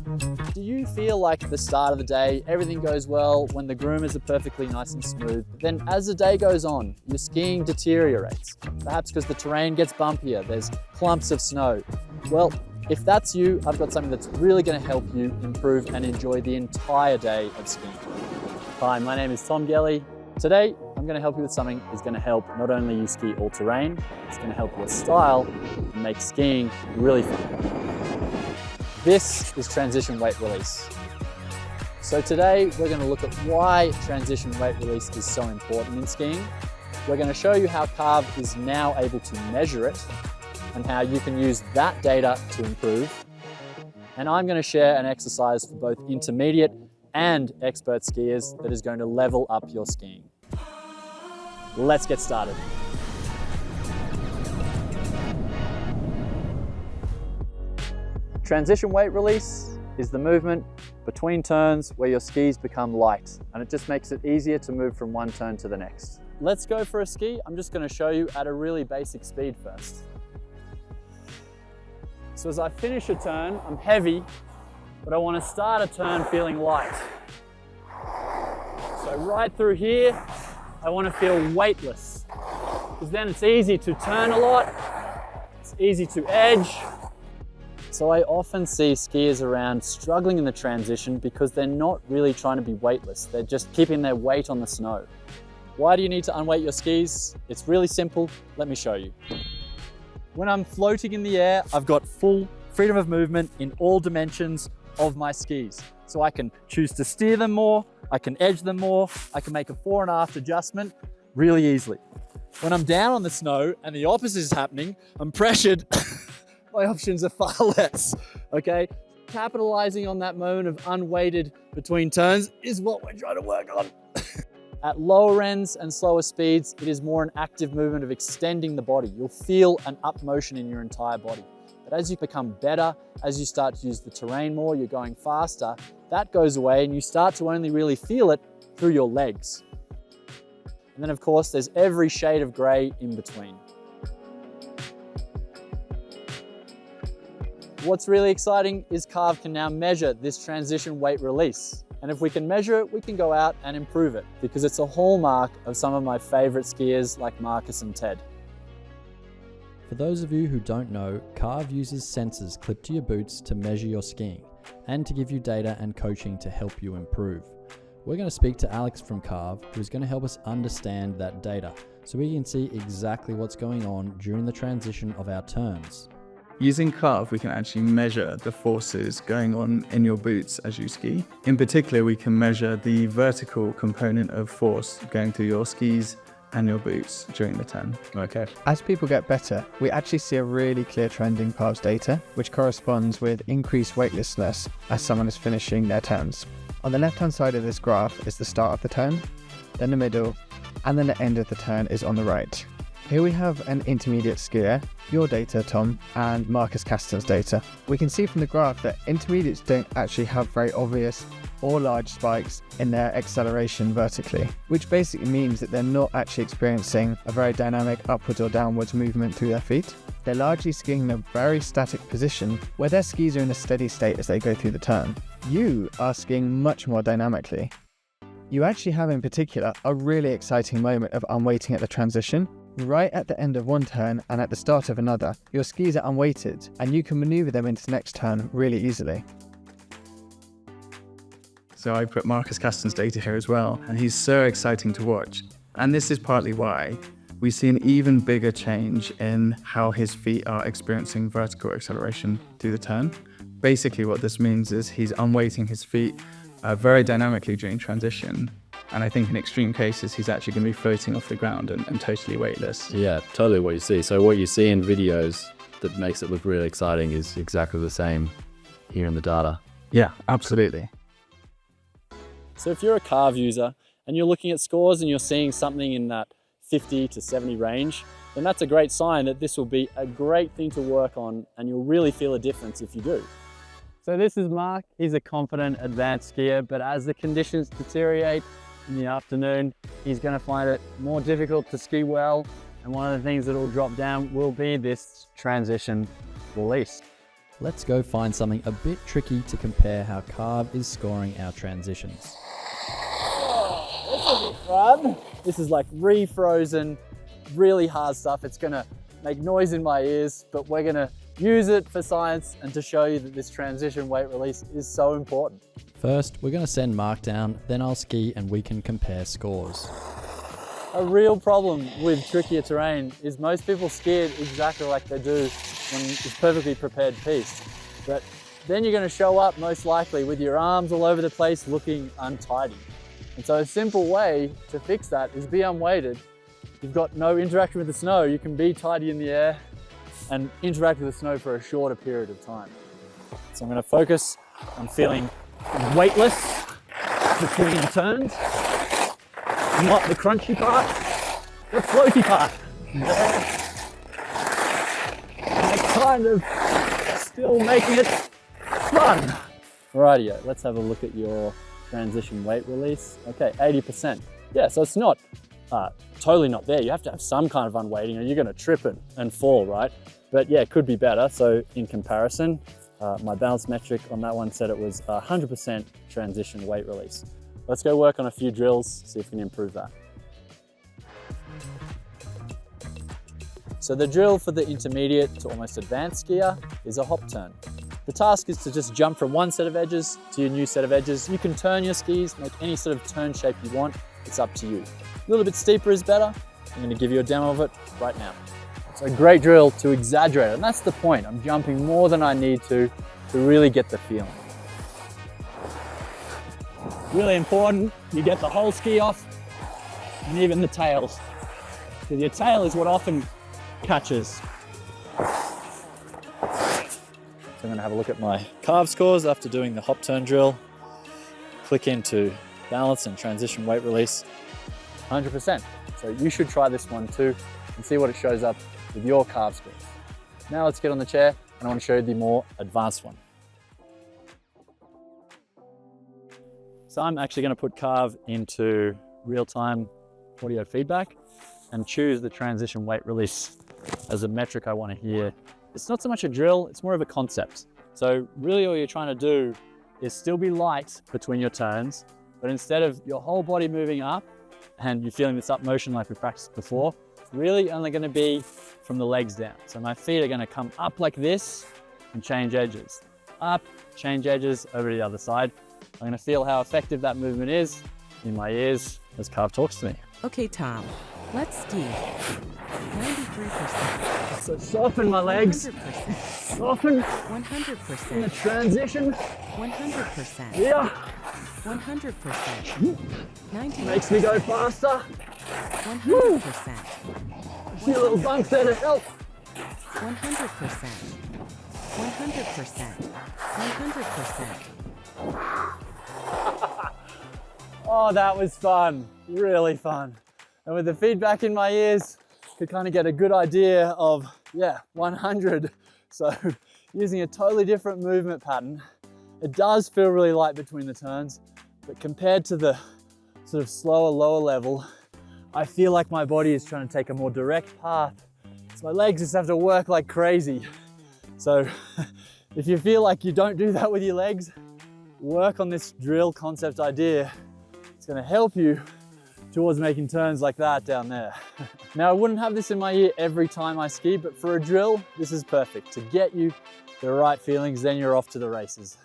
Do you feel like at the start of the day, everything goes well when the groomers are perfectly nice and smooth, but then as the day goes on, your skiing deteriorates? Perhaps because the terrain gets bumpier, there's clumps of snow. Well, if that's you, I've got something that's really going to help you improve and enjoy the entire day of skiing. Hi, my name is Tom Gellie. Today, I'm going to help you with something that's going to help not only you ski all terrain, it's going to help your style and make skiing really fun. This is transition weight release. So today, we're going to look at why transition weight release is so important in skiing. We're going to show you how Carv is now able to measure it and how you can use that data to improve. And I'm going to share an exercise for both intermediate and expert skiers that is going to level up your skiing. Let's get started. Transition weight release is the movement between turns where your skis become light, and it just makes it easier to move from one turn to the next. Let's go for a ski. I'm just going to show you at a really basic speed first. So as I finish a turn, I'm heavy, but I want to start a turn feeling light. So right through here, I want to feel weightless, because then it's easy to turn a lot, it's easy to edge. So I often see skiers around struggling in the transition because they're not really trying to be weightless, they're just keeping their weight on the snow. Why do you need to unweight your skis? It's really simple, let me show you. When I'm floating in the air, I've got full freedom of movement in all dimensions of my skis. So I can choose to steer them more, I can edge them more, I can make a fore and aft adjustment really easily. When I'm down on the snow and the opposite is happening, I'm pressured, my options are far less, okay? Capitalizing on that moment of unweighted between turns is what we're trying to work on. At lower ends and slower speeds, it is more an active movement of extending the body. You'll feel an up motion in your entire body. But as you become better, as you start to use the terrain more, you're going faster, that goes away and you start to only really feel it through your legs. And then of course, there's every shade of gray in between. What's really exciting is Carv can now measure this transition weight release. And if we can measure it, we can go out and improve it, because it's a hallmark of some of my favorite skiers like Marcus and Ted. For those of you who don't know, Carv uses sensors clipped to your boots to measure your skiing and to give you data and coaching to help you improve. We're going to speak to Alex from Carv, who's going to help us understand that data so we can see exactly what's going on during the transition of our turns. Using Carv, we can actually measure the forces going on in your boots as you ski. In particular, we can measure the vertical component of force going through your skis and your boots during the turn. Okay. As people get better, we actually see a really clear trend in Carv's data, which corresponds with increased weightlessness as someone is finishing their turns. On the left-hand side of this graph is the start of the turn, then the middle, and then the end of the turn is on the right. Here we have an intermediate skier, your data, Tom, and Marcus Castan's data. We can see from the graph that intermediates don't actually have very obvious or large spikes in their acceleration vertically, which basically means that they're not actually experiencing a very dynamic upwards or downwards movement through their feet. They're largely skiing in a very static position where their skis are in a steady state as they go through the turn. You are skiing much more dynamically. You actually have in particular a really exciting moment of unweighting at the transition. Right at the end of one turn and at the start of another, your skis are unweighted and you can maneuver them into the next turn really easily. So I put Marcus Castan's data here as well, and he's so exciting to watch. And this is partly why we see an even bigger change in how his feet are experiencing vertical acceleration through the turn. Basically what this means is he's unweighting his feet very dynamically during transition. And I think in extreme cases, he's actually going to be floating off the ground and totally weightless. Yeah, totally what you see. So what you see in videos that makes it look really exciting is exactly the same here in the data. Yeah, absolutely. So if you're a Carv user and you're looking at scores and you're seeing something in that 50 to 70 range, then that's a great sign that this will be a great thing to work on, and you'll really feel a difference if you do. So this is Mark. He's a confident advanced skier, but as the conditions deteriorate in the afternoon, he's going to find it more difficult to ski well, and one of the things that will drop down will be this transition release. Let's go find something a bit tricky to compare how Carv is scoring our transitions. Fun. This is like refrozen, really hard stuff. It's gonna make noise in my ears, but we're gonna use it for science and to show you that this transition weight release is so important. First, we're going to send Mark down, then I'll ski and we can compare scores. A real problem with trickier terrain is most people ski it exactly like they do when it's perfectly prepared piste. But then you're going to show up most likely with your arms all over the place looking untidy. And so a simple way to fix that is be unweighted. You've got no interaction with the snow. You can be tidy in the air and interact with the snow for a shorter period of time. So I'm going to focus on feeling weightless between turns, not the crunchy part, the floaty part. And kind of still making it fun. Rightio, let's have a look at your transition weight release. Okay, 80%. Yeah, so it's not totally not there. You have to have some kind of unweighting or you're going to trip it and fall, right? But yeah, it could be better. So in comparison, my balance metric on that one said it was 100% transition weight release. Let's go work on a few drills, see if we can improve that. So the drill for the intermediate to almost advanced skier is a hop turn. The task is to just jump from one set of edges to your new set of edges. You can turn your skis, make any sort of turn shape you want. It's up to you. A little bit steeper is better. I'm going to give you a demo of it right now. So a great drill to exaggerate, and that's the point. I'm jumping more than I need to really get the feeling. Really important, you get the whole ski off and even the tails, because your tail is what often catches. So I'm going to have a look at my Carv scores after doing the hop turn drill. Click into balance and transition weight release, 100%. So you should try this one too and see what it shows up with your Carv scores. Now let's get on the chair and I want to show you the more advanced one. So I'm actually going to put Carv into real-time audio feedback and choose the transition weight release as a metric I want to hear. It's not so much a drill, it's more of a concept. So really all you're trying to do is still be light between your turns, but instead of your whole body moving up and you're feeling this up motion like we practiced before, it's really only going to be from the legs down. So my feet are going to come up like this and change edges. Up, change edges, over to the other side. I'm going to feel how effective that movement is in my ears as Carv talks to me. Okay, Tom, let's ski. 93%. So soften my legs. 100%. Soften. 100%. In the transition. 100%. Yeah. 100%. 90%. Makes me go faster. 100%. A few little bumps there to help. 100%. 100%. 100%. Oh, that was fun. Really fun. And with the feedback in my ears, could kind of get a good idea of, yeah, 100. So using a totally different movement pattern, it does feel really light between the turns, but compared to the sort of slower, lower level, I feel like my body is trying to take a more direct path. So my legs just have to work like crazy. So if you feel like you don't do that with your legs, work on this drill concept idea. It's going to help you towards making turns like that down there. Now I wouldn't have this in my ear every time I ski, but for a drill, this is perfect to get you the right feelings, then you're off to the races.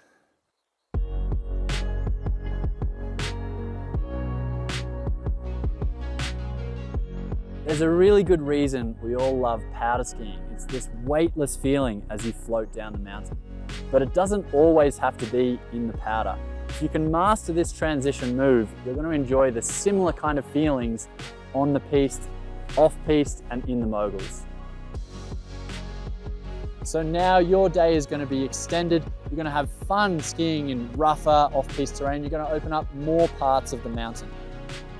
There's a really good reason we all love powder skiing. It's this weightless feeling as you float down the mountain. But it doesn't always have to be in the powder. If you can master this transition move, you're going to enjoy the similar kind of feelings on the piste, off piste, and in the moguls. So now your day is going to be extended. You're going to have fun skiing in rougher, off-piste terrain. You're going to open up more parts of the mountain.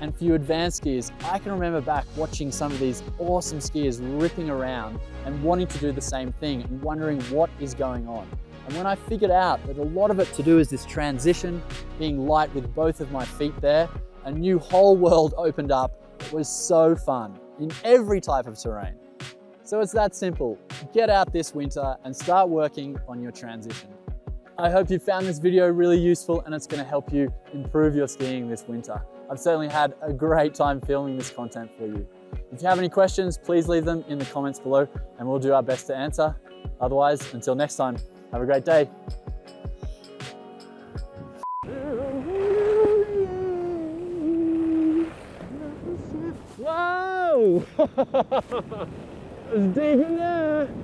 And for you advanced skiers, I can remember back watching some of these awesome skiers ripping around and wanting to do the same thing and wondering what is going on. And when I figured out that a lot of it to do is this transition, being light with both of my feet there, a new whole world opened up. It was so fun in every type of terrain. So it's that simple. Get out this winter and start working on your transition. I hope you found this video really useful and it's going to help you improve your skiing this winter. I've certainly had a great time filming this content for you. If you have any questions, please leave them in the comments below and we'll do our best to answer. Otherwise, until next time, have a great day. Whoa! It's deep in there.